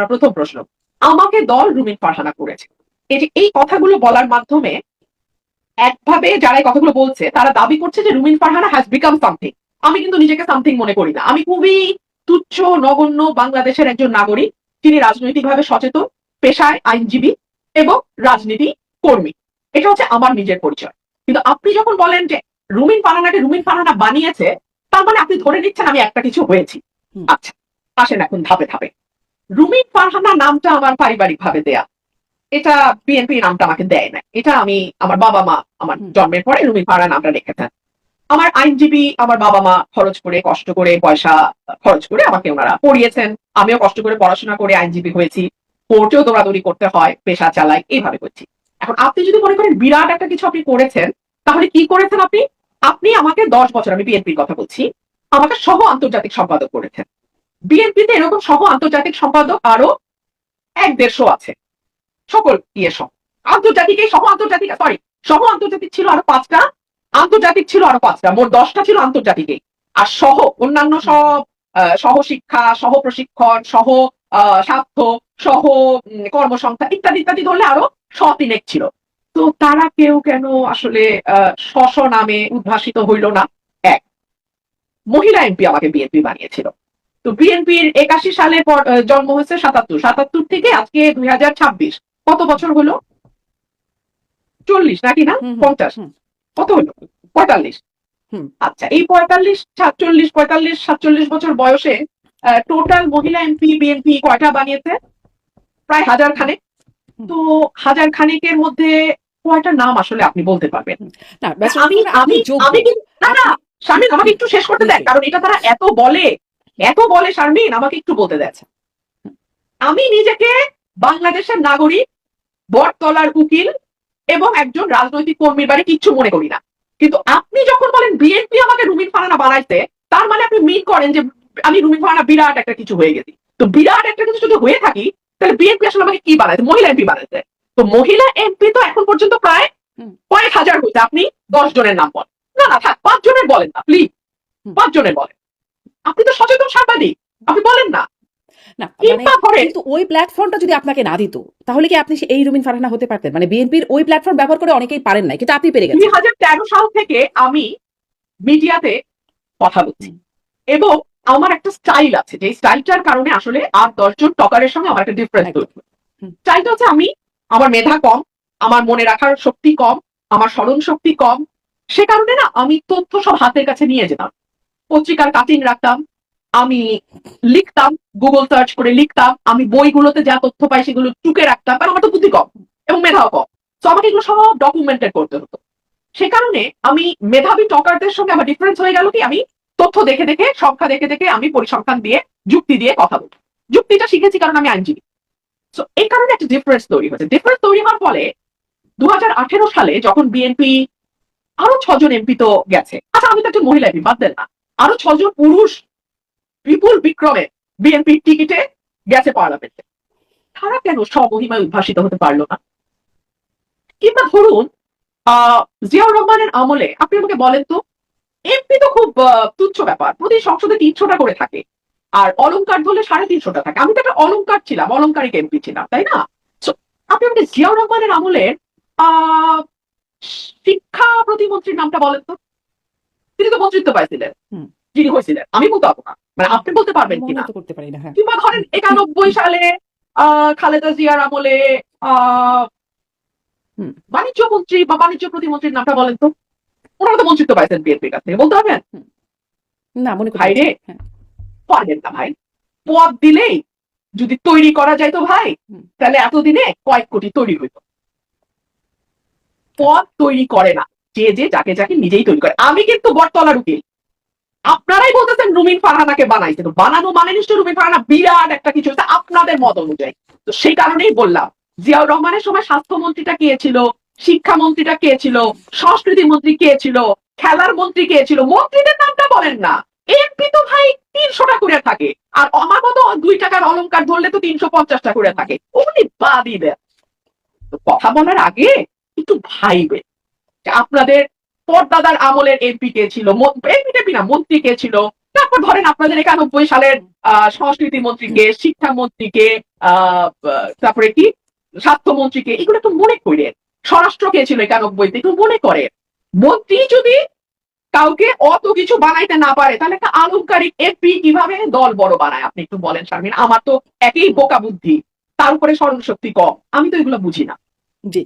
আপনার প্রথম প্রশ্ন, আমাকে দল রুমিন ফারহানা করেছে। এই কথাগুলো বলার মাধ্যমে একভাবে যারা এই কথাগুলো বলছে তারা দাবি করছে যে রুমিন ফারহানা হ্যাজ বিকাম সামথিং। আমি কিন্তু নিজেকে সামথিং মনে করি না। আমি খুবই তুচ্ছ নগণ্য বাংলাদেশের একজন নাগরিক, তিনি রাজনৈতিকভাবে সচেতন, পেশায় আইনজীবী এবং রাজনীতি কর্মী। এটা হচ্ছে আমার নিজের পরিচয়। কিন্তু আপনি যখন বলেন যে রুমিন ফারহানাকে রুমিন ফারহানা বানিয়েছে, তার মানে আপনি ধরে নিচ্ছেন আমি একটা কিছু হয়েছি। আচ্ছা, আসেন এখন ধাপে ধাপে। রুমিন ফারহানা নামটা আমার পারিবারিক ভাবে দেয়া, এটা বিএনপি নামটা আমাকে দেয় না। এটা আমি আমার বাবা মা আমার জন্মের পরে রুমিন ফারহানা নামটা রেখেছেন। আমার আইনজীবী আমার বাবা মা খরচ করে কষ্ট করে পয়সা খরচ করে আমাকে ওনারা পড়িয়েছেন। আমিও কষ্ট করে পড়াশোনা করে আইনজীবী হয়েছি, কোর্টেও দৌড়াদৌড়ি করতে হয়, পেশা চালাই, এইভাবে করছি। এখন আপনি যদি মনে করেন বিরাট একটা কিছু আপনি করেছেন, তাহলে কি করেছেন আপনি? আপনি আমাকে 10 বছর, আমি বিএনপির কথা বলছি, আমাকে সহ আন্তর্জাতিক সম্পাদক করেছেন। বিএনপিতে এরকম সহ আন্তর্জাতিক সম্পাদক আরো 1-150 আছে, সকল সহ আন্তর্জাতিক, এই সহ আন্তর্জাতিক সরি সহ আন্তর্জাতিক ছিল আরো 5টা, আন্তর্জাতিক ছিল আরো 5টা, মোট 10টা ছিল আন্তর্জাতিকে। আর সহ অন্যান্য সব সহ শিক্ষা, সহ প্রশিক্ষণ, সহ স্বাস্থ্য, সহ কর্মসংস্থা ইত্যাদি ইত্যাদি ধরলে আরো 3 ছিল। তো তারা কেউ কেন আসলে স্ব নামে উদ্ভাসিত হইল না? এক, মহিলা এমপি আমাকে বিএনপি বানিয়েছিল। তো বিএনপির 81 সালে জন্ম হয়েছে 77 থেকে আজকে 2026, কত বছর হলো? 40 নাকি না 50? কত হলো? 45। আচ্ছা, এই 45 বছর বয়সে টোটাল মহিলা এমপি বিএনপি কয়টা বানিয়েছে? প্রায় 1000 খানেক। তো 1000 খানেকের মধ্যে কয়টা নাম আসলে আপনি বলতে পারবেন? আমি আমি আমি না না শারমিন, আমাকে একটু শেষ করতে দেন, কারণ এটা তারা এত বলে শারমিন, আমাকে একটু বলতে দেয়। আমি নিজেকে বাংলাদেশের নাগরিক, বটতলার উকিল এবং একজন রাজনৈতিক কর্মীর বাড়ি কিচ্ছু মনে করি না। কিন্তু আপনি যখন বলেন বিএনপি আমাকে রুমিন ফারহানা বানাইতে, তার মানে আপনি মিন করেন যে আমি রুমিন ফারহানা বিরাট একটা কিছু হয়ে গেছি। তো বিরাট একটা কিছু যদি হয়ে থাকি, তাহলে বিএনপি আসলে আমাকে কি বানাইছে? মহিলা এমপি বানাইছে। তো মহিলা এমপি তো এখন পর্যন্ত প্রায় কয়েক হাজার হয়েছে। আপনি 10 জনের নাম বলেন। না না থাক, 5 জনের বলেন না প্লিজ, 5 জনের বলেন। আপনি তো সচেতন সাংবাদিক, আপনি বলেন না। না কিন্তু ওই প্ল্যাটফর্মটা যদি আপনাকে না দিত, তাহলে কি আপনি এই রুমিন ফারহানা হতে পারতেন? মানে বিএনপির ওই প্ল্যাটফর্ম ব্যবহার করে অনেকেই পারেন নাই, কিন্তু আপনি পেরে গেছেন। 2013 সাল থেকে আমি মিডিয়াতে কথা বলছি এবং আমার একটা স্টাইল আছে, যে স্টাইলটার কারণে আসলে 8-10 জন টকারের সঙ্গে আমার একটা ডিফারেন্স তৈরি হয়। স্টাইলটা হচ্ছে আমার মেধা কম, আমার মনে রাখার শক্তি কম, আমার স্মরণ শক্তি কম। সে কারণে না আমি তথ্য সব হাতের কাছে নিয়ে যেতাম, পত্রিকার কাটিং রাখতাম, আমি লিখতাম, গুগল সার্চ করে লিখতাম, আমি বইগুলোতে যা তথ্য পাই সেগুলো টুকে রাখতাম, কারণ আমার তো বুদ্ধি কম এবং মেধাও কম। তো আমাকে এগুলো সব ডকুমেন্টেড করতে হতো। সে কারণে আমি মেধাবী টকারদের সঙ্গে আমার ডিফারেন্স হয়ে গেল কি, আমি তথ্য দেখে দেখে, সংখ্যা দেখে দেখে, আমি পরিসংখ্যান দিয়ে, যুক্তি দিয়ে কথা বলি। যুক্তিটা শিখেছি কারণ আমি আইনজীবী। তো এই কারণে একটা ডিফারেন্স তৈরি হয়েছে। ডিফারেন্স তৈরি হওয়ার ফলে 2018 সালে যখন বিএনপি আরো 6 জন এমপি তো গেছে, আচ্ছা আমি তো একটা মহিলা এমপি, বাদ দেন না, আরো 6 জন পুরুষ বিপুল বিক্রমে বিএনপির টিকিটে গেছে পার্লামেন্টে, তারা কেন স্বমহিমায় উদ্ভাসিত হতে পারলো না? কিংবা ধরুন জিয়াউর রহমানের আমলে, আপনি আমাকে বলেন তো, এমপি তো খুব তুচ্ছ ব্যাপার, প্রতি সংসদে 300টা করে থাকে, আর অলংকার ধরলে 350টা থাকে। আমি তো একটা অলংকার ছিলাম, অলংকারিক এমপি ছিলাম, তাই না? আপনি আমাকে জিয়াউর রহমানের আমলের শিক্ষা প্রতিমন্ত্রীর নামটা বলেন তো। তিনি তো মন্ত্রিত্ব পাইছিলেন, যিনি হয়েছিলেন, আমি বলতে পারবো না, মানে আপনি বলতে পারবেন কিনা। কিংবা ধরেন 91 সালে খালেদা জিয়ার আমলে বাণিজ্য মন্ত্রী বা বাণিজ্য প্রতিমন্ত্রীর নামটা বলেন তো। ওনারা তো মন্ত্রিত্ব পাইছেন বিএনপির কাছ থেকে, বলতে পারবেন না? মনে ভাই রে, পারবেন না ভাই। পদ দিলেই যদি তৈরি করা যায় তো ভাই, তাহলে এতদিনে কয়েক কোটি তৈরি হইত। পদ তৈরি করে না, যে যাকে যাকে নিজেই তৈরি করে। আমি কিন্তু বটতলার উকিল, আপনারাই বলতেছেন রুমিন ফারহানাকে বানাইছে, তো বানানো মানে নিশ্চয় রুমিন ফারহানা বিরাট একটা কিছু হচ্ছে আপনাদের মত অনুযায়ী। তো সেই কারণেই বললাম, জিয়াউর রহমানের সময় স্বাস্থ্যমন্ত্রীটা কে ছিল, শিক্ষামন্ত্রীটা কে ছিল, সংস্কৃতি মন্ত্রী কে ছিল, খেলার মন্ত্রী কে ছিল, মন্ত্রীদের নামটা বলেন না। এমপি তো ভাই 300টা করে থাকে, আর আমার মতো 2 টাকার অলংকার ধরলে তো 350টা করে থাকে। উনি বাদই দেন। তো কথা বলার আগে একটু ভাইবেন যে আপনাদের পরদাদার আমলের এমপি কে ছিল, এমপি না মন্ত্রী কে ছিল, তারপর ধরেন আপনাদের 91 সালের সংস্কৃতি মন্ত্রীকে, শিক্ষা মন্ত্রীকে, তারপরে কি স্বাস্থ্যমন্ত্রীকে, এগুলো একটু মনে করে, স্বরাষ্ট্র কে ছিল 91-তে, একটু মনে করে। মন্ত্রী যদি কাউকে অত কিছু বানাইতে না পারে, তাহলে একটা আলংকারিক এমপি কিভাবে দল বড় বানায় আপনি একটু বলেন শারমিন। আমার তো একই বোকা বুদ্ধি, তার উপরে স্মরণ শক্তি কম, আমি তো এগুলো বুঝি না। জি।